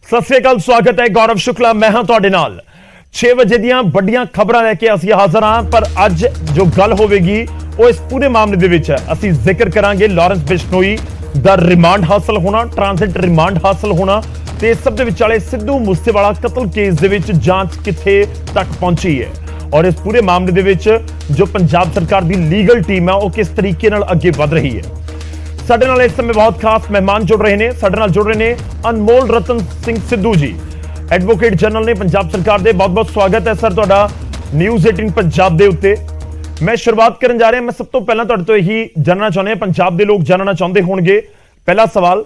सत श्री अकाल, स्वागत है गौरव शुक्ला। मैं हाँ तुहाडे नाल 6 वजे दियां वड्डियां खबरां लैके असीं हाज़र हां। पर अज जो गल होवेगी वो इस पूरे मामले दे विच है। असीं जिक्र करांगे लॉरेंस बिश्नोई दा रिमांड हासिल होना, ट्रांजिट रिमांड हासिल होना ते सब दे विचाले सिद्धू मूसेवाला कतल केस दे विच जांच कित्थे तक पहुंची है और इस पूरे मामले दे विच जो पंजाब सरकार दी लीगल टीम है वो किस तरीके नाल अगे वध रही है। साडे नाल इस समय बहुत खास मेहमान जुड़ रहे हैं। साडे नाल जुड़ रहे हैं अनमोल रतन सिंह सिद्धू जी, एडवोकेट जनरल ने पंजाब सरकार दे। बहुत बहुत स्वागत है सर तुहाडा न्यूज़ 18 पंजाब दे उत्ते। मैं शुरुआत करन जा रहा, मैं सब तो पहला तुहाडे तो यही जानना चाहुंदा हां, पंजाब दे लोग जानना चाहुंदे होणगे। पहला सवाल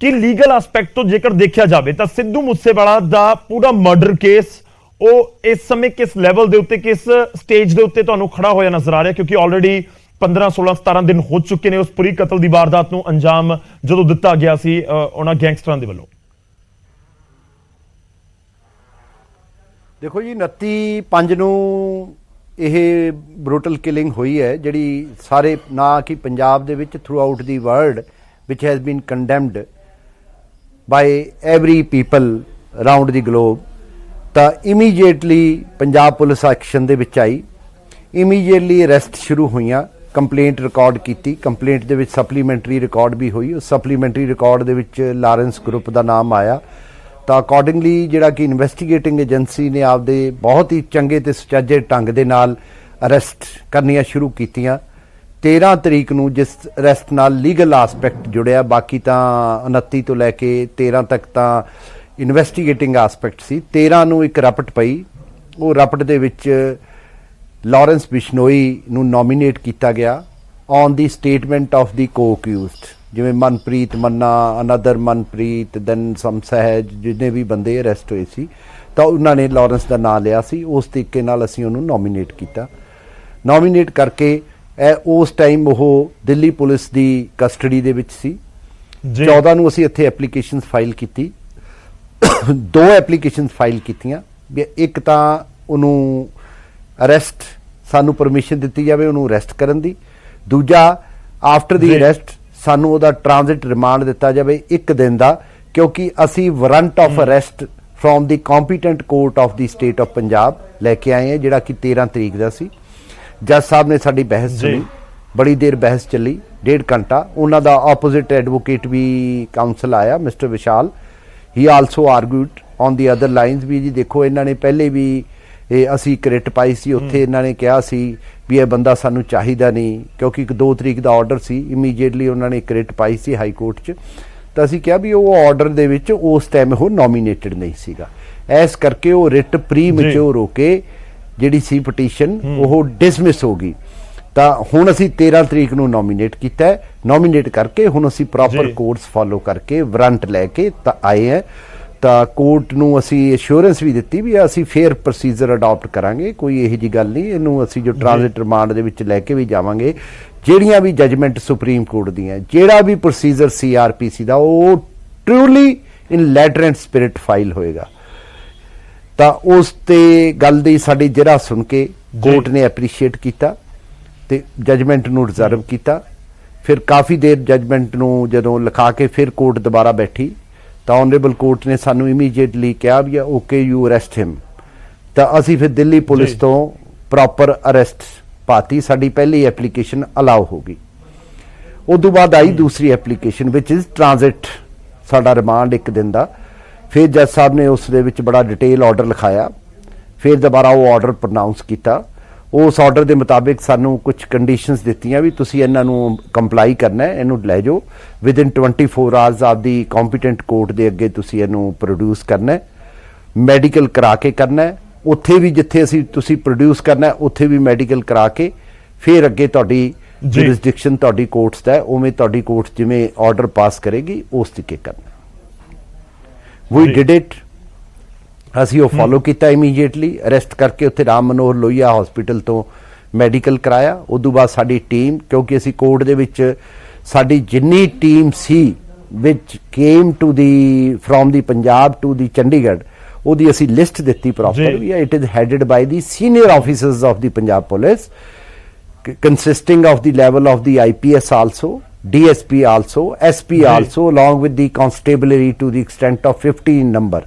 कि लीगल एस्पैक्ट तो जेकर देखा जाए तो सिद्धू मूसेवाला दा पूरा मर्डर केस वो इस समय किस लैवल दे उत्ते, किस स्टेज दे उत्ते तुहानूं खड़ा होया नजर आ रहा है? क्योंकि ऑलरेडी 15 16 17 दिन हो चुके ने उस पूरी कतल की वारदात को अंजाम जो दिता गया सी उन्हां गैंगस्टरां दे वल्लों। देखो जी 29/5 नूं यह ब्रूटल किलिंग हुई है जिहड़ी सारे ना कि पंजाब दे विच थ्रू आउट दी वर्ल्ड विच has been condemned by every people around the globe. तो इमीजिएटली पंजाब पुलिस एक्शन दे विच आई, इमीजिएटली अरेस्ट शुरू हुई, कंप्लेंट रिकॉर्ड की, कंप्लेंट दे विच सप्लीमेंटरी रिकॉर्ड भी हुई। उस सप्लीमेंटरी रिकॉर्ड दे विच लॉरेंस ग्रुप का नाम आया। तो अकॉर्डिंगली जिहड़ा कि इन्वेस्टिगेटिंग एजेंसी ने आपदे बहुत ही चंगे ते सुचाजे ढंग दे नाल अरेस्ट करनियां शुरू कीतियां। 13 तरीक नूं जिस अरेस्ट नाल लीगल आस्पैक्ट जुड़िया, बाकी तो 29 तो लैके 13 तक तो इन्वेस्टिगेटिंग आस्पैक्ट सी। 13 नूं एक रपट पई, वो रपट दे विच लॉरेंस बिश्नोई नूं नॉमीनेट किया गया on the statement of the को अक्यूज्ड, जिवें मनप्रीत मन्ना, अनदर मनप्रीत, दैन सम सहज, जिन्ने भी बंदे अरेस्ट हुए सी तो उन्होंने लॉरेंस का नाम लिया सी। उस तरीके नाल असीं उहनूं नॉमीनेट किया। नॉमीनेट करके उस टाइम वो दिल्ली पुलिस की कस्टडी दे विच सी। 14 नूं असीं इत्थे एप्लीकेशन फाइल की, 2 एप्लीकेशन फाइल कीतियां। एक तां उहनूं अरेस्ट सानू परमिशन दी जाए उन्होंने अरेस्ट करन दी, दूजा आफ्टर दी अरेस्ट सानू उहदा ट्रांजिट रिमांड दिता जाए 1 दिन का, क्योंकि असी warrant of arrest from the competent court of the state of Punjab लैके आए हैं, जिहड़ा कि 13 तरीक का सी। जज साहब ने साडी बहस सुनी, बड़ी देर बहस चली, 1.5 घंटा। उन्हों का ऑपोजिट एडवोकेट भी काउंसल आया, mister Vishal, he also argued on the other lines भी जी देखो इन्होंने पहले भी असी एक रिट पाई सी, उत्थे इन्होंने कहा सी भी यह बंदा सानू चाहिदा नहीं, क्योंकि 2 तरीक का ऑर्डर सी। इमीजिएटली उन्होंने एक रिट पाई सी हाई कोर्ट च, तो असी कहा भी वो ऑर्डर दे विच उस टाइम वो नॉमीनेटेड नहीं सीगा, इस करके वो रिट प्री मैच्योर होके जिहड़ी सी पटीशन वो डिसमिस हो गई। तो हुण असी 13 तरीक नूं नॉमीनेट किया है। नॉमीनेट करके हुण असी प्रॉपर कोर्स फॉलो करके वारंट लैके आए हैं। तो कोर्ट नूं असी एश्योरेंस भी दी भी असी फेयर प्रोसीजर अडॉप्ट करांगे, कोई यही जी गल नहीं। इनू असी जो ट्रांजिट रिमांड दे विच लैके भी जावांगे, ਜਿਹੜੀਆਂ भी जजमेंट सुप्रीम कोर्ट ਦੀਆਂ, ਜਿਹੜਾ भी प्रोसीजर CRPC ਦਾ ਉਹ truly in letter and spirit file होएगा। तो उस ते गल दी साडी जिरा सुन के कोर्ट ने एप्रीशिएट किया ते जजमेंट नूं रिजर्व किया। फिर काफ़ी देर जजमेंट नूं जदों लिखा के फिर कोर्ट दोबारा बैठी तो ऑनरेबल कोर्ट ने सानू इमीजिएटली कहा भी ओके यू अरेस्ट हिम। तो असी फिर दिल्ली पुलिस तो प्रॉपर अरेस्ट पाती, साडी पहली एप्लीकेशन अलाउ हो गई। उदों बाद आई दूसरी एप्लीकेशन विच इज़ ट्रांजिट, साडा रिमांड 1 दिन का। फिर जज साहब ने उस दे विच बड़ा डिटेल ऑर्डर लिखाया, फिर दोबारा वो ऑर्डर प्रोनाउंस किया। उस ऑर्डर के मुताबिक सानू कुछ कंडीशनस दित्तियां भी तुसीं इन्हां नूं कंप्लाई करना है, इनू लै जाओ विदिन 24 आवर्स आपदी कॉम्पीटेंट कोर्ट के अगे तुसीं इनू प्रोड्यूस करना है, मैडिकल करा के करना है। उत्थे भी जिथे असीं तुसीं प्रोड्यूस करना है उत्थे भी मैडिकल करा के फिर अगे तुहाडी जुरिसडिक्शन तुहाडी कोर्ट्स दा उवें तुहाडी कोर्ट जिवें ऑर्डर पास करेगी उस तरीके करना। वी डिड इट, असी वो फॉलो किया इमीजिएटली। अरेस्ट करके उत्थे राम मनोहर लोहिया हॉस्पिटल तो मैडिकल कराया। उदों बाद साडी टीम, क्योंकि असी कोर्ट दे विच साडी जिन्नी टीम सी विच came to the from the Punjab to the Chandigarh, उहदी असी लिस्ट दित्ती प्रॉपर भी। It is headed by the senior officers of the Punjab police, consisting of the level of the IPS also, DSP also, SP also, along with the constabulary to the extent of 50 in number.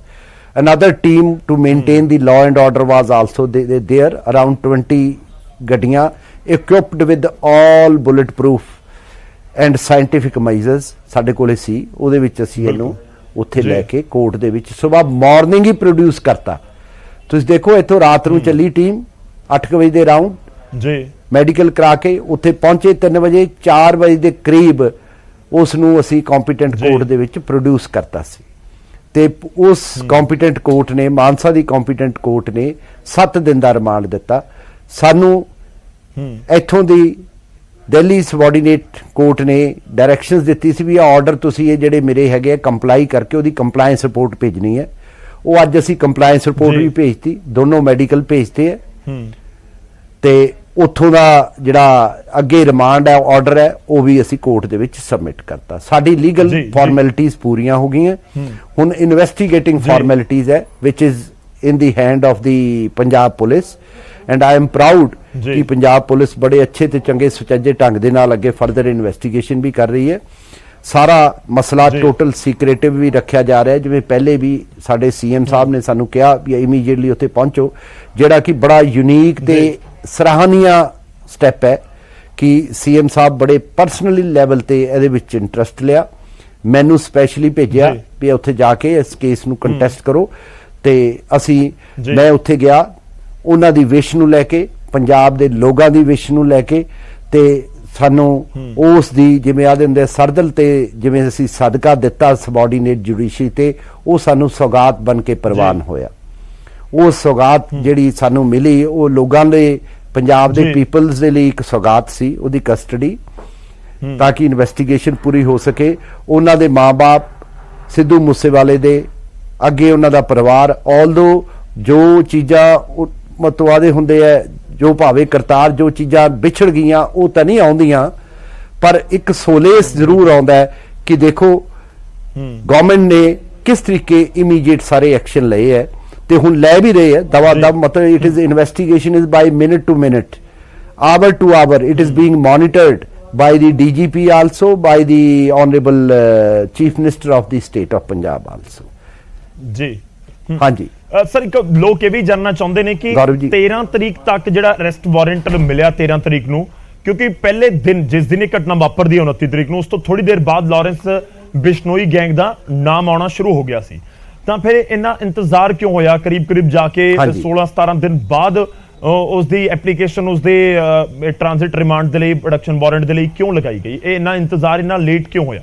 Another team to maintain the law and order was also there, around 20 gaddiyan equipped with all bulletproof and scientific measures ਸਾਡੇ ਕੋਲੇ ਸੀ। ਉਹਦੇ ਵਿੱਚ ਅਸੀਂ ਇਹਨੂੰ ਉੱਥੇ ਲੈ ਕੇ court ਦੇ ਵਿੱਚ ਸਵੇਰ ਮਾਰਨਿੰਗ ਹੀ ਪ੍ਰੋਡਿਊਸ ਕਰਤਾ। ਤੁਸੀਂ ਦੇਖੋ ਇੱਥੋਂ ਰਾਤ ਨੂੰ ਚੱਲੀ ਟੀਮ 8 ਵਜੇ ਦੇ ਰਾਉਂਡ ਜੀ ਮੈਡੀਕਲ ਕਰਾ ਕੇ ਉੱਥੇ ਪਹੁੰਚੇ 3 ਵਜੇ 4 ਵਜੇ ਦੇ ਕਰੀਬ ਉਸ ਨੂੰ ਅਸੀਂ ਕੰਪੀਟੈਂਟ ਕੋਰਟ ਦੇ ਵਿੱਚ ਪ੍ਰੋਡਿਊਸ ਕਰਤਾ ਸੀ ਤੇ ਉਸ ਕੰਪੀਟੈਂਟ ਕੋਰਟ ਨੇ ਮਾਨਸਾ ਦੀ ਕੰਪੀਟੈਂਟ ਕੋਰਟ ਨੇ 7 ਦਿਨ ਦਾ ਰਿਮਾਂਡ ਦਿੱਤਾ ਸਾਨੂੰ। ਇੱਥੋਂ ਦੀ ਦਿੱਲੀ ਸਬਆਰਡੀਨੇਟ ਕੋਰਟ ਨੇ ਡਾਇਰੈਕਸ਼ਨਸ ਦਿੱਤੀ ਸੀ ਵੀ ਇਹ ਆਰਡਰ ਤੁਸੀਂ ਇਹ ਜਿਹੜੇ ਮੇਰੇ ਹੈਗੇ ਕੰਪਲਾਈ ਕਰਕੇ ਉਹਦੀ ਕੰਪਲਾਇੰਸ ਰਿਪੋਰਟ ਭੇਜਣੀ ਹੈ। ਉਹ ਅੱਜ ਅਸੀਂ ਕੰਪਲਾਇੰਸ ਰਿਪੋਰਟ ਵੀ ਭੇਜਤੀ, ਦੋਨੋਂ ਮੈਡੀਕਲ ਭੇਜਤੇ ਹੈ ਤੇ ਉੱਥੋਂ ਦਾ ਜਿਹੜਾ ਅੱਗੇ ਰਿਮਾਂਡ ਹੈ ਆਰਡਰ ਹੈ ਉਹ ਵੀ ਅਸੀਂ ਕੋਰਟ ਦੇ ਵਿੱਚ ਸਬਮਿਟ ਕਰਤਾ। ਸਾਡੀ ਲੀਗਲ ਫਾਰਮੈਲਿਟੀਜ਼ ਪੂਰੀਆਂ ਹੋ ਗਈਆਂ। ਹੁਣ ਇਨਵੈਸਟੀਗੇਟਿੰਗ ਫਾਰਮੈਲਿਟੀਜ਼ ਹੈ ਵਿਚ is in the hand of the Punjab police and I am proud ਕਿ ਪੰਜਾਬ ਪੁਲਿਸ ਬੜੇ ਅੱਛੇ ਤੇ ਚੰਗੇ ਸੁਚੱਜੇ ਢੰਗ ਦੇ ਨਾਲ ਅੱਗੇ ਫਰਦਰ ਇਨਵੈਸਟੀਗੇਸ਼ਨ ਵੀ ਕਰ ਰਹੀ ਹੈ। ਸਾਰਾ ਮਸਲਾ ਟੋਟਲ ਸੀਕ੍ਰੇਟਿਵ ਵੀ ਰੱਖਿਆ ਜਾ ਰਿਹਾ ਹੈ। ਜਿਵੇਂ ਪਹਿਲੇ ਵੀ ਸਾਡੇ ਸੀਐਮ ਸਾਹਿਬ ਨੇ ਸਾਨੂੰ ਕਿਹਾ ਵੀ ਇਮੀਡੀਏਟਲੀ ਉੱਥੇ ਪਹੁੰਚੋ, ਜਿਹੜਾ ਕਿ ਬੜਾ ਯੂਨੀਕ ਤੇ ਸਰਾਹਨੀय ਸਟੈਪ ਹੈ ਕਿ ਸੀਐਮ ਸਾਹਿਬ ਬੜੇ ਪਰਸਨਲੀ ਲੈਵਲ ਤੇ ਇਹਦੇ ਵਿੱਚ ਇੰਟਰਸਟ ਲਿਆ, ਮੈਨੂੰ ਸਪੈਸ਼ਲੀ ਭੇਜਿਆ ਵੀ ਉੱਥੇ ਜਾ ਕੇ ਇਸ ਕੇਸ ਨੂੰ ਕੰਟੈਸਟ ਕਰੋ ਤੇ ਅਸੀਂ ਮੈਂ ਉੱਥੇ ਗਿਆ ਉਹਨਾਂ ਦੀ ਵਿਸ਼ ਨੂੰ ਲੈ ਕੇ, ਪੰਜਾਬ ਦੇ ਲੋਕਾਂ ਦੀ ਵਿਸ਼ ਨੂੰ ਲੈ ਕੇ ਤੇ ਸਾਨੂੰ ਉਸ ਦੀ ਜਿਵੇਂ ਆਦੇ ਹੁੰਦੇ ਸਰਦਲ ਤੇ ਜਿਵੇਂ ਅਸੀਂ ਸਦਕਾ ਦਿੱਤਾ ਸਬਆਰਡੀਨੇਟ ਜੁਡੀਸ਼ਰੀ ਤੇ ਉਹ ਸਾਨੂੰ ਸੌਗਾਤ ਬਣ ਕੇ ਪ੍ਰਵਾਨ ਹੋਇਆ। ਉਹ ਸੌਗਾਤ ਜਿਹੜੀ ਸਾਨੂੰ ਮਿਲੀ ਉਹ ਲੋਕਾਂ ਦੇ ਪੰਜਾਬ ਦੇ ਪੀਪਲਸ ਦੇ ਲਈ ਇੱਕ ਸੌਗਾਤ ਸੀ, ਉਹਦੀ ਕਸਟਡੀ ਤਾਂ ਕਿ ਇਨਵੈਸਟੀਗੇਸ਼ਨ ਪੂਰੀ ਹੋ ਸਕੇ। ਉਹਨਾਂ ਦੇ ਮਾਂ-ਬਾਪ ਸਿੱਧੂ ਮੂਸੇਵਾਲੇ ਦੇ ਅੱਗੇ ਉਹਨਾਂ ਦਾ ਪਰਿਵਾਰ ਆਲਦੋ ਜੋ ਚੀਜ਼ਾਂ ਮਤਵਾਦੇ ਹੁੰਦੇ ਹੈ ਜੋ ਭਾਵੇਂ ਕਰਤਾਰ ਜੋ ਚੀਜ਼ਾਂ ਵਿਛੜ ਗਈਆਂ ਉਹ ਤਾਂ ਨਹੀਂ ਆਉਂਦੀਆਂ ਪਰ ਇੱਕ ਸੋਲੇਸ ਜ਼ਰੂਰ ਆਉਂਦਾ ਹੈ ਕਿ ਦੇਖੋ ਗਵਰਨਮੈਂਟ ਨੇ ਕਿਸ ਤਰੀਕੇ ਇਮੀਡੀਏਟ ਸਾਰੇ ਐਕਸ਼ਨ ਲਏ ਹੈ ਤੇ ਹੁਣ ਲੈ ਵੀ ਰਹੇ ਹੈ ਦਵਾ ਦਵ। ਮਤਲਬ it is investigation is by minute to minute, hour to hour it is being monitored by the DGP also, by the Honorable Chief Minister of the State of Punjab also. ਜੀ ਹਾਂਜੀ ਸਰ ਇੱਕ ਲੋਕ ਇਹ ਵੀ ਜਾਨਣਾ ਚਾਹੁੰਦੇ ਨੇ ਕਿ 13 ਤਰੀਕ ਤੱਕ ਜਿਹੜਾ ਅਰੈਸਟ ਵਾਰੰਟ ਮਿਲਿਆ 13 ਤਰੀਕ ਨੂੰ, ਕਿਉਂਕਿ ਪਹਿਲੇ ਦਿਨ ਜਿਸ ਦਿਨ ਇਹ ਘਟਨਾ ਵਾਪਰਦੀ ਹੈ 29 ਤਰੀਕ ਨੂੰ, ਉਸ ਤੋਂ ਥੋੜੀ ਦੇਰ ਬਾਅਦ ਲਾਰੈਂਸ ਬਿਸ਼ਨੋਈ ਗੈਂਗ ਦਾ ਨਾਮ ਆਉਣਾ ਸ਼ੁਰੂ ਹੋ ਗਿਆ ਸੀ, ਤਾਂ ਫਿਰ ਇੰਨਾ ਇੰਤਜ਼ਾਰ ਕਿਉਂ ਹੋਇਆ? ਕਰੀਬ ਜਾ ਕੇ 16-17 ਦਿਨ ਬਾਅਦ ਉਸ ਦੀ ਐਪਲੀਕੇਸ਼ਨ ਉਸ ਦੇ ਟ੍ਰਾਂਜ਼ਿਟ ਰਿਮਾਂਡ ਦੇ ਲਈ ਪ੍ਰੋਡਕਸ਼ਨ ਵਾਰੰਟ ਦੇ ਲਈ ਕਿਉਂ ਲਗਾਈ ਗਈ? ਇਹ ਇੰਨਾ ਇੰਤਜ਼ਾਰ ਇੰਨਾ ਲੇਟ ਕਿਉਂ ਹੋਇਆ?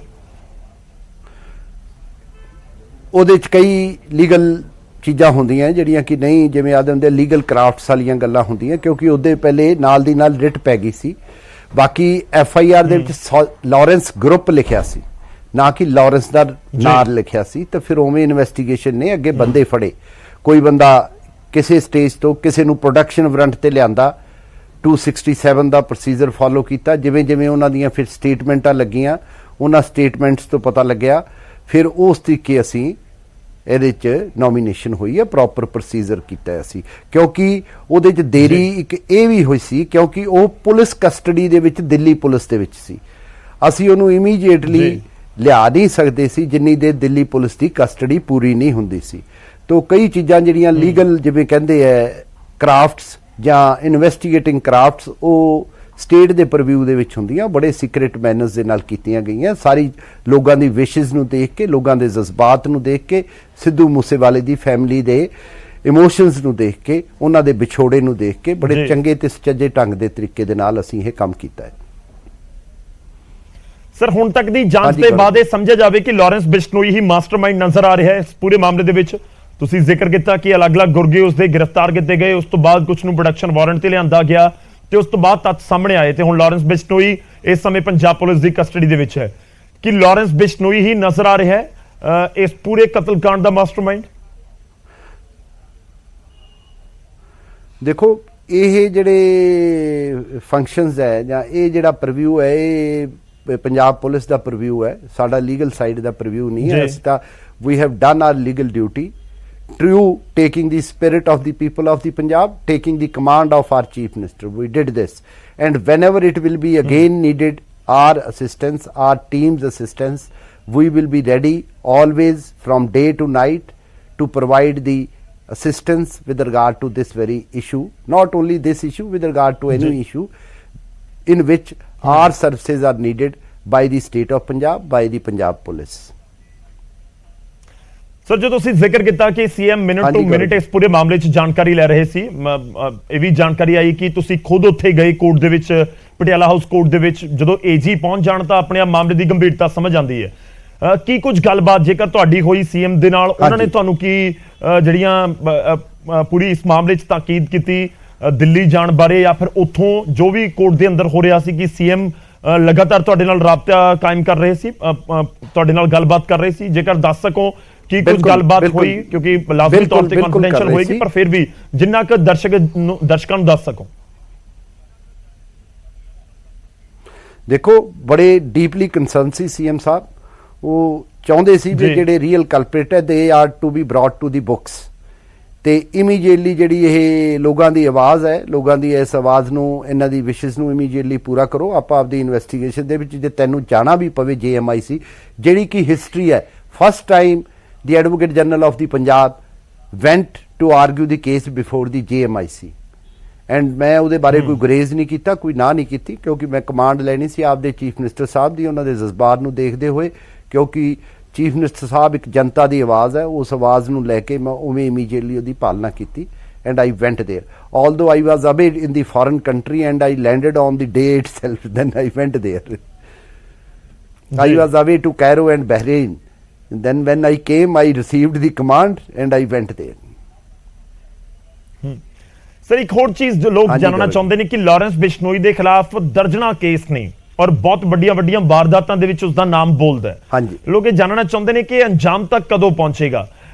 ਉਹਦੇ ਚ ਕਈ ਲੀਗਲ ਚੀਜ਼ਾਂ ਹੁੰਦੀਆਂ ਜਿਹੜੀਆਂ ਕਿ ਨਹੀਂ ਜਿਵੇਂ ਆਦੇ ਹੁੰਦੇ ਲੀਗਲ ਕਰਾਫਟਸ ਵਾਲੀਆਂ ਗੱਲਾਂ ਹੁੰਦੀਆਂ, ਕਿਉਂਕਿ ਉਹਦੇ ਪਹਿਲੇ ਨਾਲ ਦੀ ਨਾਲ ਰਿਟ ਪੈ ਗਈ ਸੀ। ਬਾਕੀ FIR ਦੇ ਵਿੱਚ ਲਾਰੈਂਸ ਗਰੁੱਪ ਲਿਖਿਆ ਸੀ ਨਾ ਕਿ ਲਾਰੈਂਸ ਦਾ ਨਾਮ ਲਿਖਿਆ ਸੀ, ਤਾਂ ਫਿਰ ਉਵੇਂ ਇਨਵੈਸਟੀਗੇਸ਼ਨ ਨੇ ਅੱਗੇ ਬੰਦੇ ਫੜੇ। ਕੋਈ ਬੰਦਾ ਕਿਸੇ ਸਟੇਜ ਤੋਂ ਕਿਸੇ ਨੂੰ ਪ੍ਰੋਡਕਸ਼ਨ ਵਾਰੰਟ ਤੇ ਲਿਆਂਦਾ, 267 ਦਾ ਪ੍ਰੋਸੀਜਰ ਫਾਲੋ ਕੀਤਾ, ਜਿਵੇਂ ਜਿਵੇਂ ਉਹਨਾਂ ਦੀਆਂ ਫਿਰ ਸਟੇਟਮੈਂਟਾਂ ਲੱਗੀਆਂ ਉਹਨਾਂ ਸਟੇਟਮੈਂਟਸ ਤੋਂ ਪਤਾ ਲੱਗਿਆ, ਫਿਰ ਉਸ ਤਰੀਕੇ ਅਸੀਂ ਇਹਦੇ 'ਚ ਨੋਮੀਨੇਸ਼ਨ ਹੋਈ ਹੈ, ਪ੍ਰੋਪਰ ਪ੍ਰੋਸੀਜਰ ਕੀਤਾ ਅਸੀਂ। ਕਿਉਂਕਿ ਉਹਦੇ 'ਚ ਦੇਰੀ ਇੱਕ ਇਹ ਵੀ ਹੋਈ ਸੀ ਕਿਉਂਕਿ ਉਹ ਪੁਲਿਸ ਕਸਟਡੀ ਦੇ ਵਿੱਚ ਦਿੱਲੀ ਪੁਲਿਸ ਦੇ ਵਿੱਚ ਸੀ, ਅਸੀਂ ਉਹਨੂੰ ਇਮੀਡੀਏਟਲੀ ਲਿਆ ਨਹੀਂ ਸਕਦੇ ਸੀ ਜਿੰਨੀ ਦੇਰ ਦਿੱਲੀ ਪੁਲਿਸ ਦੀ ਕਸਟਡੀ ਪੂਰੀ ਨਹੀਂ ਹੁੰਦੀ ਸੀ। ਤੋ ਕਈ ਚੀਜ਼ਾਂ ਜਿਹੜੀਆਂ ਲੀਗਲ ਜਿਵੇਂ ਕਹਿੰਦੇ ਹੈ ਕਰਾਫਟਸ ਜਾਂ ਇਨਵੈਸਟੀਗੇਟਿੰਗ ਕਰਾਫਟਸ ਉਹ ਸਟੇਟ ਦੇ ਪਰਵਿਊ ਦੇ ਵਿੱਚ ਹੁੰਦੀਆਂ, ਬੜੇ ਸੀਕ੍ਰੇਟ ਮੈਨਰਸ ਦੇ ਨਾਲ ਕੀਤੀਆਂ ਗਈਆਂ। ਸਾਰੀ ਲੋਕਾਂ ਦੀ ਵਿਸ਼ੇਸ ਨੂੰ ਦੇਖ ਕੇ, ਲੋਕਾਂ ਦੇ ਜਜ਼ਬਾਤ ਨੂੰ ਦੇਖ ਕੇ, ਸਿੱਧੂ ਮੂਸੇਵਾਲੇ ਦੀ ਫੈਮਿਲੀ ਦੇ ਇਮੋਸ਼ਨਸ ਨੂੰ ਦੇਖ ਕੇ, ਉਹਨਾਂ ਦੇ ਵਿਛੋੜੇ ਨੂੰ ਦੇਖ ਕੇ ਬੜੇ ਚੰਗੇ ਤੇ ਸੁਚੱਜੇ ਢੰਗ ਦੇ ਤਰੀਕੇ ਦੇ ਨਾਲ ਅਸੀਂ ਇਹ ਕੰਮ ਕੀਤਾ ਹੈ। ਸਰ ਹੁਣ ਤੱਕ ਦੀ ਜਾਂਚ ਦੇ ਬਾਅਦ ਇਹ ਸਮਝਿਆ ਜਾਵੇ ਕਿ ਲਾਰੈਂਸ ਬਿਸ਼ਨੋਈ ਹੀ ਮਾਸਟਰਮਾਈਂਡ ਨਜ਼ਰ ਆ ਰਿਹਾ ਹੈ ਇਸ ਪੂਰੇ ਮਾਮਲੇ ਦੇ ਵਿੱਚ। ਤੁਸੀਂ ਜ਼ਿਕਰ ਕੀਤਾ ਕਿ ਅਲੱਗ-ਅਲੱਗ ਗੁਰਗੇ ਉਸ ਦੇ ਗ੍ਰਿਫਤਾਰ ਕੀਤੇ ਗਏ, ਉਸ ਤੋਂ ਬਾਅਦ ਕੁਝ ਨੂੰ ਪ੍ਰੋਡਕਸ਼ਨ ਵਾਰੰਟ ਤੇ ਲਿਆਂਦਾ ਗਿਆ ਤੇ ਉਸ ਤੋਂ ਬਾਅਦ ਤੱਥ ਸਾਹਮਣੇ ਆਏ ਤੇ ਹੁਣ ਲਾਰੈਂਸ ਬਿਸ਼ਨੋਈ ਇਸ ਸਮੇਂ ਪੰਜਾਬ ਪੁਲਿਸ ਦੀ ਕਸਟਡੀ ਦੇ ਵਿੱਚ ਹੈ। ਕਿ ਲਾਰੈਂਸ ਬਿਸ਼ਨੋਈ ਹੀ ਨਜ਼ਰ ਆ ਰਿਹਾ ਹੈ ਇਸ ਪੂਰੇ ਕਤਲकांड ਦਾ ਮਾਸਟਰਮਾਈਂਡ? ਦੇਖੋ ਇਹ ਜਿਹੜੇ ਫੰਕਸ਼ਨਸ ਹੈ ਜਾਂ ਇਹ ਜਿਹੜਾ ਪ੍ਰੀਵਿਊ ਹੈ ਇਹ ਪੰਜਾਬ ਪੁਲਿਸ ਦਾ ਪ੍ਰੀਵਿਊ ਹੈ, ਸਾਡਾ ਲੀਗਲ ਸਾਈਡ ਦਾ ਪ੍ਰੀਵਿਊ ਨਹੀਂ ਹੈ। ਅਸੀਂ ਤਾਂ we have done our legal duty, true taking the spirit of the people of the Punjab, taking the command of our Chief Minister. We did this, and whenever it will be again needed, our assistance, our team's assistance. We will be ready always from day to night to provide the assistance with regard to this very issue. Not only this issue, with regard to any issue in which our services are needed by the state of Punjab, by the Punjab Police. Sir ਜੋ ਤੁਸੀਂ ਜ਼ਿਕਰ ਕੀਤਾ ਕਿ CM minute to minute ਇਸ ਪੂਰੇ ਮਾਮਲੇ 'ਚ ਜਾਣਕਾਰੀ ਲੈ ਰਹੇ ਸੀ, ਇਹ ਵੀ ਜਾਣਕਾਰੀ ਆਈ ਕਿ ਤੁਸੀਂ ਖੁਦ ਉੱਥੇ ਗਏ ਕੋਰਟ ਦੇ ਵਿੱਚ, ਪਟਿਆਲਾ ਹਾਊਸ ਕੋਰਟ ਦੇ ਵਿੱਚ। ਜਦੋਂ ਏਜੀ ਪਹੁੰਚ ਜਾਣ ਤਾਂ ਆਪਣੇ ਆਪ ਮਾਮਲੇ ਦੀ ਗੰਭੀਰਤਾ ਸਮਝ ਆਉਂਦੀ ਹੈ। ਕੀ ਕੁਝ ਗੱਲਬਾਤ ਜੇਕਰ ਤੁਹਾਡੀ ਹੋਈ ਸੀਐਮ ਦੇ ਨਾਲ, ਉਹਨਾਂ ਨੇ ਤੁਹਾਨੂੰ ਕੀ ਜਿਹੜੀਆਂ ਪੂਰੀ ਇਸ ਮਾਮਲੇ 'ਚ ਤਾਕੀਦ ਕੀਤੀ ਦਿੱਲੀ ਜਾਣ ਬਾਰੇ, ਜਾਂ ਫਿਰ ਉੱਥੋਂ ਜੋ ਵੀ ਕੋਰਟ ਦੇ ਅੰਦਰ ਹੋ ਰਿਹਾ ਸੀ ਕਿ ਸੀਐਮ ਲਗਾਤਾਰ ਤੁਹਾਡੇ ਨਾਲ ਰਾਬਤਾ ਕਾਇਮ ਕਰ ਰਹੇ ਸੀ, ਤੁਹਾਡੇ ਨਾਲ ਗੱਲਬਾਤ ਕਰ ਰਹੇ ਸੀ? ਜੇਕਰ ਦੱਸ ਸਕੋ ਕਿ ਕੁਝ ਗੱਲਬਾਤ ਹੋਈ, ਕਿਉਂਕਿ ਲਾਜ਼ਮੀ ਤੌਰ ਤੇ ਕੌਨਫੀਡੈਂਸ਼ੀਅਲ ਹੋਏਗੀ, ਪਰ ਫਿਰ ਵੀ ਜਿੰਨਾ ਕੁ ਦਰਸ਼ਕਾਂ ਨੂੰ ਦੱਸ ਸਕੋ। ਦੇਖੋ, ਬੜੇ ਡੀਪਲੀ ਕੰਸਰਨ ਸੀ ਸੀਐਮ ਸਾਹਿਬ। ਉਹ ਚਾਹੁੰਦੇ ਸੀ ਵੀ ਜਿਹੜੇ ਰੀਅਲ ਕਲਪ੍ਰਿਟ ਹੈ they are to be brought to the books, ਤੇ ਇਮੀਡੀਏਟਲੀ ਜਿਹੜੀ ਇਹ ਲੋਕਾਂ ਦੀ ਆਵਾਜ਼ ਹੈ, ਲੋਕਾਂ ਦੀ ਇਸ ਆਵਾਜ਼ ਨੂੰ, ਇਹਨਾਂ ਦੀ ਵਿਸ਼ੇਸ ਨੂੰ ਇਮੀਡੀਏਟਲੀ ਪੂਰਾ ਕਰੋ। ਆਪਾਂ ਆਪਦੀ ਇਨਵੈਸਟੀਗੇਸ਼ਨ ਦੇ ਵਿੱਚ ਜੇ ਤੈਨੂੰ ਜਾਣਾ ਵੀ ਪਵੇ JMIC, ਜਿਹੜੀ ਕਿ ਹਿਸਟਰੀ ਹੈ, first time the Advocate General of the Punjab went to argue the case before the JMIC, and ਮੈਂ ਉਹਦੇ ਬਾਰੇ ਕੋਈ ਗੁਰੇਜ਼ ਨਹੀਂ ਕੀਤਾ, ਕੋਈ ਨਾ ਨਹੀਂ ਕੀਤੀ, ਕਿਉਂਕਿ ਮੈਂ ਕਮਾਂਡ ਲੈਣੀ ਸੀ ਆਪਦੇ ਚੀਫ ਮਿਨਿਸਟਰ ਸਾਹਿਬ ਦੀ, ਉਹਨਾਂ ਦੇ ਜਜ਼ਬਾਤ ਨੂੰ ਦੇਖਦੇ ਹੋਏ, ਕਿਉਂਕਿ ਚੀਫ ਮਿਨਿਸਟਰ ਸਾਹਿਬ ਇੱਕ ਜਨਤਾ ਦੀ ਆਵਾਜ਼ ਹੈ। ਉਸ ਆਵਾਜ਼ ਨੂੰ ਲੈ ਕੇ ਮੈਂ ਉਵੇਂ ਇਮੀਡੀਏਟਲੀ ਉਹਦੀ ਪਾਲਣਾ ਕੀਤੀ, and I went there. Although I was away in the foreign country and I landed on the day itself, then I went there. I was away to Cairo and Bahrain. And then when I came, I received the command and I went there. Sir, ਇੱਕ ਹੋਰ ਚੀਜ਼ ਜੋ ਲੋਕ ਜਾਣਨਾ ਚਾਹੁੰਦੇ ਨੇ ਕਿ Lawrence Bishnoi ਦੇ ਖਿਲਾਫ ਦਰਜਨਾ ਕੇਸ ਨੇ ਔਰ ਬਹੁਤ ਵੱਡੀਆਂ ਵਾਰਦਾਤਾਂ ਦੇ ਵਿੱਚ ਉਸ ਦਾ ਨਾਮ ਬੋਲਦਾ ਹੈ। ਹਾਂਜੀ, ਲੋਕ ਇਹ ਜਾਣਨਾ ਚਾਹੁੰਦੇ ਨੇ ਕਿ ਅੰਜਾਮ ਤੱਕ ਕਦੋਂ ਪਹੁੰਚੇਗਾ,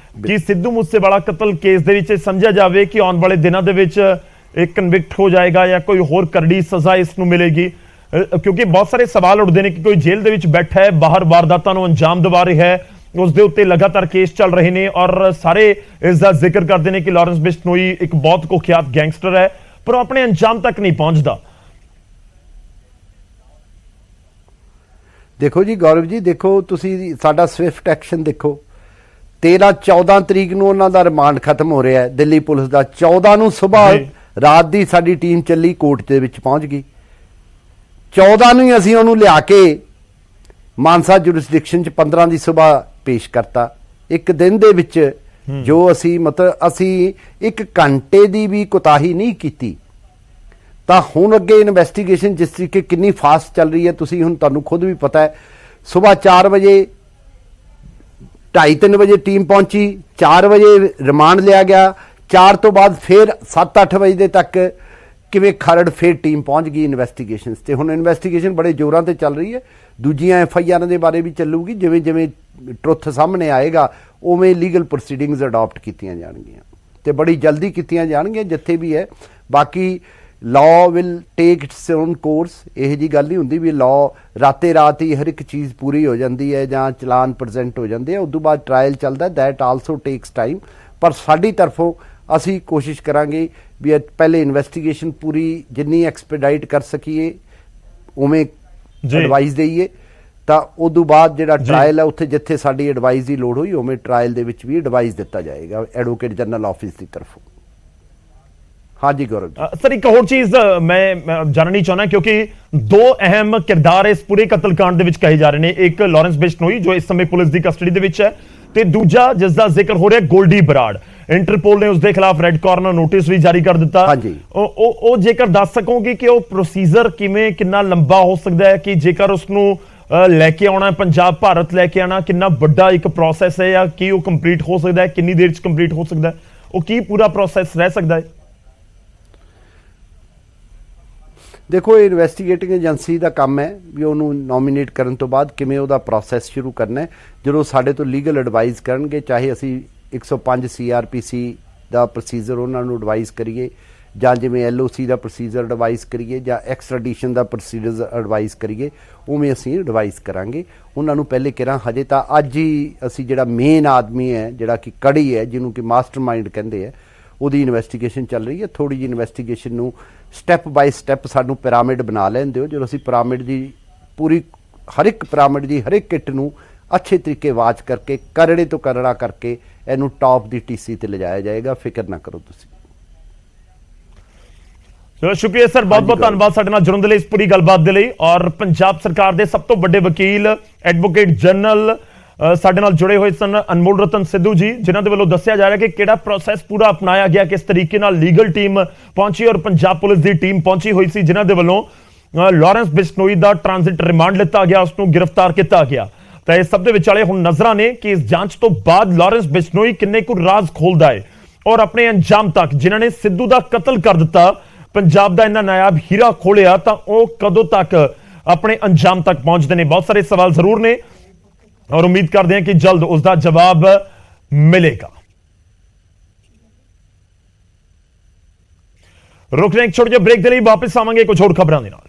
ਕਿ ਸਿੱਧੂ ਮੂਸੇਵਾਲਾ ਕਤਲ ਕੇਸ ਦੇ ਵਿੱਚ ਸਮਝਿਆ ਜਾਵੇ ਕਿ ਆਉਣ ਵਾਲੇ ਦਿਨਾਂ ਦੇ ਵਿੱਚ ਇਹ ਕਨਵਿਕਟ ਹੋ ਜਾਏਗਾ ਜਾਂ ਕੋਈ ਹੋਰ ਕਰੜੀ ਸਜ਼ਾ ਇਸ ਨੂੰ ਮਿਲੇਗੀ? ਕਿਉਂਕਿ ਬਹੁਤ ਸਾਰੇ ਸਵਾਲ ਉੱਠਦੇ ਨੇ ਕਿ ਕੋਈ ਜੇਲ੍ਹ ਦੇ ਵਿੱਚ ਬੈਠਾ ਹੈ, ਬਾਹਰ ਵਾਰਦਾਤਾਂ ਨੂੰ ਅੰਜਾਮ ਦਿਵਾ ਰਿਹਾ ਹੈ, ਉਸ ਦੇ ਉੱਤੇ ਲਗਾਤਾਰ ਕੇਸ ਚੱਲ ਰਹੇ ਨੇ ਔਰ ਸਾਰੇ ਇਸ ਦਾ ਜ਼ਿਕਰ ਕਰਦੇ ਨੇ ਕਿ ਲਾਰੈਂਸ ਬਿਸ਼ਨੋਈ ਇੱਕ ਬਹੁਤ ਕੁਖਿਆਤ ਗੈਂਗਸਟਰ ਹੈ, ਪਰ ਉਹ ਆਪਣੇ ਅੰਜਾਮ ਤੱਕ ਨਹੀਂ ਪਹੁੰਚਦਾ। ਦੇਖੋ ਜੀ ਗੌਰਵ ਜੀ, ਦੇਖੋ ਤੁਸੀਂ ਸਾਡਾ ਸਵਿਫਟ ਐਕਸ਼ਨ ਦੇਖੋ, 13-14 ਤਰੀਕ ਨੂੰ ਉਹਨਾਂ ਦਾ ਰਿਮਾਂਡ ਖਤਮ ਹੋ ਰਿਹਾ ਹੈ ਦਿੱਲੀ ਪੁਲਿਸ ਦਾ, 14 ਨੂੰ ਸਵੇਰ ਰਾਤ ਦੀ ਸਾਡੀ ਟੀਮ ਚੱਲੀ, ਕੋਰਟ ਦੇ ਵਿੱਚ ਪਹੁੰਚ ਗਈ, 14 ਨੂੰ ਹੀ ਅਸੀਂ ਉਹਨੂੰ ਲਿਆ ਕੇ ਮਾਨਸਾ ਜੁਰਿਸਡਿਕਸ਼ਨ 'ਚ 15 ਦੀ ਸਵੇਰ ਪੇਸ਼ ਕਰਤਾ। ਇੱਕ ਦਿਨ ਦੇ ਵਿੱਚ ਜੋ ਅਸੀਂ ਮਤਲਬ ਅਸੀਂ 1 ਘੰਟੇ ਦੀ ਵੀ ਕੋਤਾਹੀ ਨਹੀਂ ਕੀਤੀ। ਤਾਂ ਹੁਣ ਅੱਗੇ ਇਨਵੈਸਟੀਗੇਸ਼ਨ ਜਿਸ ਤਰੀਕੇ ਕਿੰਨੀ ਫਾਸਟ ਚੱਲ ਰਹੀ ਹੈ, ਤੁਸੀਂ ਹੁਣ ਤੁਹਾਨੂੰ ਖੁਦ ਵੀ ਪਤਾ ਹੈ, ਸਵੇਰ 4 ਵਜੇ 2:30-3 ਵਜੇ ਟੀਮ ਪਹੁੰਚੀ, 4 ਵਜੇ ਰਿਮਾਂਡ ਲਿਆ ਗਿਆ, 4 ਤੋਂ ਬਾਅਦ ਫਿਰ 7-8 ਵਜੇ ਦੇ ਤੱਕ ਕਿਵੇਂ ਖਰੜ ਫਿਰ ਟੀਮ ਪਹੁੰਚ ਗਈ ਇਨਵੈਸਟੀਗੇਸ਼ਨਸ ਤੇ। ਹੁਣ ਇਨਵੈਸਟੀਗੇਸ਼ਨ ਬੜੇ ਜ਼ੋਰਾਂ ਤੇ ਚੱਲ ਰਹੀ ਹੈ, ਦੂਜੀਆਂ FIR ਦੇ ਬਾਰੇ ਵੀ ਚੱਲੂਗੀ, ਜਿਵੇਂ ਟਰੁੱਥ ਸਾਹਮਣੇ ਆਏਗਾ ਉਵੇਂ ਲੀਗਲ ਪ੍ਰੋਸੀਡਿੰਗਸ ਅਡਾਪਟ ਕੀਤੀਆਂ ਜਾਣਗੀਆਂ ਤੇ ਬੜੀ ਜਲਦੀ ਕੀਤੀਆਂ ਜਾਣਗੀਆਂ ਜਿੱਥੇ ਵੀ ਹੈ। ਬਾਕੀ law will take it's on course, ਇਹੋ ਜਿਹੀ ਗੱਲ ਨਹੀਂ ਹੁੰਦੀ ਵੀ ਲਾਅ ਰਾਤੇ ਰਾਤ ਹੀ ਹਰ ਇੱਕ ਚੀਜ਼ ਪੂਰੀ ਹੋ ਜਾਂਦੀ ਹੈ ਜਾਂ ਚਲਾਨ ਪ੍ਰੈਜ਼ੈਂਟ ਹੋ ਜਾਂਦੇ ਆ, ਉਸ ਤੋਂ ਬਾਅਦ ਟ੍ਰਾਇਲ ਚੱਲਦਾ, ਦੈਟ ਆਲਸੋ ਟੇਕਸ ਟਾਈਮ। ਪਰ ਸਾਡੀ ਤਰਫੋਂ ਅਸੀਂ ਕੋਸ਼ਿਸ਼ ਕਰਾਂਗੇ ਵੀ ਪਹਿਲੇ ਇਨਵੈਸਟੀਗੇਸ਼ਨ ਪੂਰੀ ਜਿੰਨੀ ਐਕਸਪੀਡਾਈਟ ਕਰ ਸਕੀਏ ਉਵੇਂ ਐਡਵਾਈਸ ਦੇਈਏ, ਤਾਂ ਉਦੋਂ ਬਾਅਦ ਜਿਹੜਾ ਟ੍ਰਾਇਲ ਹੈ ਉੱਥੇ ਜਿੱਥੇ ਸਾਡੀ ਐਡਵਾਈਸ ਦੀ ਲੋੜ ਹੋਈ ਉਵੇਂ ਟ੍ਰਾਇਲ ਦੇ ਵਿੱਚ ਵੀ ਐਡਵਾਈਸ ਦਿੱਤਾ ਜਾਏਗਾ ਐਡਵੋਕੇਟ ਜਨਰਲ ਆਫਿਸ ਦੀ ਤਰਫੋਂ। ਹਾਂਜੀ ਗੌਰਵ ਸਰ, ਇੱਕ ਹੋਰ ਚੀਜ਼ ਮੈਂ ਜਾਣਨੀ ਚਾਹੁੰਦਾ, ਕਿਉਂਕਿ 2 ਅਹਿਮ ਕਿਰਦਾਰ ਇਸ ਪੂਰੇ ਕਤਲकांड ਦੇ ਵਿੱਚ ਕਹੇ ਜਾ ਰਹੇ ਨੇ। ਇੱਕ ਲਾਰੈਂਸ ਬਿਸ਼ਨੋਈ ਜੋ ਇਸ ਸਮੇਂ ਪੁਲਿਸ ਦੀ ਕਸਟਡੀ ਦੇ ਵਿੱਚ ਹੈ, ਤੇ ਦੂਜਾ ਜਿਸ ਦਾ ਜ਼ਿਕਰ ਹੋ ਰਿਹਾ ਗੋਲਡੀ ਬਰਾੜ। ਇੰਟਰਪੋਲ ਨੇ ਉਸ ਦੇ ਖਿਲਾਫ ਰੈੱਡ ਕਾਰਨਰ ਨੋਟਿਸ ਵੀ ਜਾਰੀ ਕਰ ਦਿੱਤਾ। ਉਹ ਜੇਕਰ ਦੱਸ ਸਕੋਗੇ ਕਿ ਉਹ ਪ੍ਰੋਸੀਜਰ ਕਿੰਨਾ ਲੰਬਾ ਹੋ ਸਕਦਾ ਹੈ, ਕਿ ਜੇਕਰ ਉਸ ਨੂੰ ਲੈ ਕੇ ਆਉਣਾ ਪੰਜਾਬ ਭਾਰਤ ਲੈ ਕੇ ਆਉਣਾ ਕਿੰਨਾ ਵੱਡਾ ਇੱਕ ਪ੍ਰੋਸੈਸ ਹੈ, ਜਾਂ ਕੀ ਉਹ ਕੰਪਲੀਟ ਹੋ ਸਕਦਾ ਹੈ, ਕਿੰਨੀ ਦੇਰ 'ਚ ਕੰਪਲੀਟ ਹੋ ਸਕਦਾ ਹੈ, ਉਹ ਕੀ ਪੂਰਾ ਪ੍ਰੋਸੈਸ ਰਹਿ ਸਕਦਾ ਹੈ? ਦੇਖੋ, ਇਹ ਇਨਵੈਸਟੀਗੇਟਿੰਗ ਏਜੰਸੀ ਦਾ ਕੰਮ ਹੈ ਵੀ ਉਹਨੂੰ ਨੋਮੀਨੇਟ ਕਰਨ ਤੋਂ ਬਾਅਦ ਕਿਵੇਂ ਉਹਦਾ ਪ੍ਰੋਸੈਸ ਸ਼ੁਰੂ ਕਰਨਾ ਹੈ। ਜਦੋਂ ਸਾਡੇ ਤੋਂ ਲੀਗਲ ਐਡਵਾਈਸ ਕਰਨਗੇ, ਚਾਹੇ ਅਸੀਂ 105 CRPC ਦਾ ਪ੍ਰੋਸੀਜਰ ਉਹਨਾਂ ਨੂੰ ਐਡਵਾਈਸ ਕਰੀਏ, ਜਾਂ ਜਿਵੇਂ LOC ਦਾ ਪ੍ਰੋਸੀਜਰ ਐਡਵਾਈਸ ਕਰੀਏ, ਜਾਂ ਐਕਸਟ੍ਰੈਡੀਸ਼ਨ ਦਾ ਪ੍ਰੋਸੀਜਰ ਐਡਵਾਈਸ ਕਰੀਏ, ਉਵੇਂ ਅਸੀਂ ਐਡਵਾਈਸ ਕਰਾਂਗੇ ਉਹਨਾਂ ਨੂੰ। ਪਹਿਲੇ ਕਿਰਾਂ ਹਜੇ ਤਾਂ ਅੱਜ ਹੀ ਅਸੀਂ ਜਿਹੜਾ ਮੇਨ ਆਦਮੀ ਹੈ, ਜਿਹੜਾ ਕਿ ਕੜੀ ਹੈ, ਜਿਹਨੂੰ ਕਿ ਮਾਸਟਰਮਾਈਂਡ ਕਹਿੰਦੇ ਹੈ, ਉਹਦੀ ਇਨਵੈਸਟੀਗੇਸ਼ਨ ਚੱਲ ਰਹੀ ਹੈ। ਥੋੜੀ ਜਿਹੀ ਇਨਵੈਸਟੀਗੇਸ਼ਨ ਨੂੰ ਸਟੈਪ ਬਾਈ ਸਟੈਪ ਸਾਨੂੰ ਪਿਰਾਮਿਡ ਬਣਾ ਲੈਣ ਦਿਓ। ਜਦੋਂ ਅਸੀਂ ਪਿਰਾਮਿਡ ਦੀ ਪੂਰੀ ਹਰ ਇੱਕ ਪਿਰਾਮਿਡ ਦੀ ਹਰ ਇੱਕ ਕਿੱਟ ਨੂੰ ਅੱਛੇ ਤਰੀਕੇ ਵਾਚ ਕਰਕੇ ਕਰੜੇ ਤੋਂ ਕਰੜਾ ਕਰਕੇ ਇਹਨੂੰ ਟੌਪ ਦੀ ਟੀਸੀ ਤੇ ਲਿਜਾਇਆ ਜਾਏਗਾ। ਫਿਕਰ ਨਾ ਕਰੋ ਤੁਸੀਂ। ਚਲੋ ਸ਼ੁਕਰੀਆ ਸਰ, ਬਹੁਤ ਬਹੁਤ ਧੰਨਵਾਦ ਸਾਡੇ ਨਾਲ ਜੁੜਨ ਦੇ ਲਈ, ਇਸ ਪੂਰੀ ਗੱਲਬਾਤ ਦੇ ਲਈ। ਔਰ ਪੰਜਾਬ ਸਰਕਾਰ ਦੇ ਸਭ ਤੋਂ ਵੱਡੇ ਵਕੀਲ ਐਡਵੋਕੇਟ ਜਨਰਲ ਸਾਡੇ ਨਾਲ ਜੁੜੇ ਹੋਏ ਸਨ ਅਨਮੋਲ ਰਤਨ ਸਿੱਧੂ ਜੀ, ਜਿਨ੍ਹਾਂ ਦੇ ਵੱਲੋਂ ਦੱਸਿਆ ਜਾ ਰਿਹਾ ਕਿ ਕਿਹੜਾ ਪ੍ਰੋਸੈਸ ਪੂਰਾ ਅਪਣਾਇਆ ਗਿਆ, ਕਿਸ ਤਰੀਕੇ ਨਾਲ ਲੀਗਲ ਟੀਮ ਪਹੁੰਚੀ ਔਰ ਪੰਜਾਬ ਪੁਲਿਸ ਦੀ ਟੀਮ ਪਹੁੰਚੀ ਹੋਈ ਸੀ, ਜਿਨ੍ਹਾਂ ਦੇ ਵੱਲੋਂ ਲਾਰੈਂਸ ਬਿਸ਼ਨੋਈ ਦਾ ਟ੍ਰਾਂਜ਼ਿਟ ਰਿਮਾਂਡ ਲਿੱਤਾ ਗਿਆ, ਉਸ ਨੂੰ ਗ੍ਰਿਫਤਾਰ ਕੀਤਾ ਗਿਆ। ਤਾਂ ਇਸ ਸਭ ਦੇ ਵਿਚਾਲੇ ਹੁਣ ਨਜ਼ਰਾਂ ਨੇ ਕਿ ਇਸ ਜਾਂਚ ਤੋਂ ਬਾਅਦ ਲਾਰੈਂਸ ਬਿਸ਼ਨੋਈ ਕਿੰਨੇ ਕੁ ਰਾਜ਼ ਖੋਲਦਾ ਹੈ ਔਰ ਆਪਣੇ ਅੰਜਾਮ ਤੱਕ, ਜਿਨ੍ਹਾਂ ਨੇ ਸਿੱਧੂ ਦਾ ਕਤਲ ਕਰ ਦਿੱਤਾ, ਪੰਜਾਬ ਦਾ ਇੰਨਾ ਨਾਇਬ ਹੀਰਾ ਖੋਲਿਆ, ਤਾਂ ਉਹ ਕਦੋਂ ਤੱਕ ਆਪਣੇ ਅੰਜਾਮ ਤੱਕ ਪਹੁੰਚਦੇ ਨੇ। ਬਹੁਤ ਸਾਰੇ ਸਵਾਲ ਜ਼ਰੂਰ ਨੇ ਔਰ ਉਮੀਦ ਕਰਦੇ ਹਾਂ ਕਿ ਜਲਦ ਉਸ ਦਾ ਜਵਾਬ ਮਿਲੇਗਾ। ਰੁਕ ਰਹੇ ਇੱਕ ਛੋਟੇ ਜਿਹੇ ਬ੍ਰੇਕ ਦੇ ਲਈ, ਵਾਪਸ ਆਵਾਂਗੇ ਕੁਝ ਹੋਰ ਖਬਰਾਂ ਦੇ ਨਾਲ।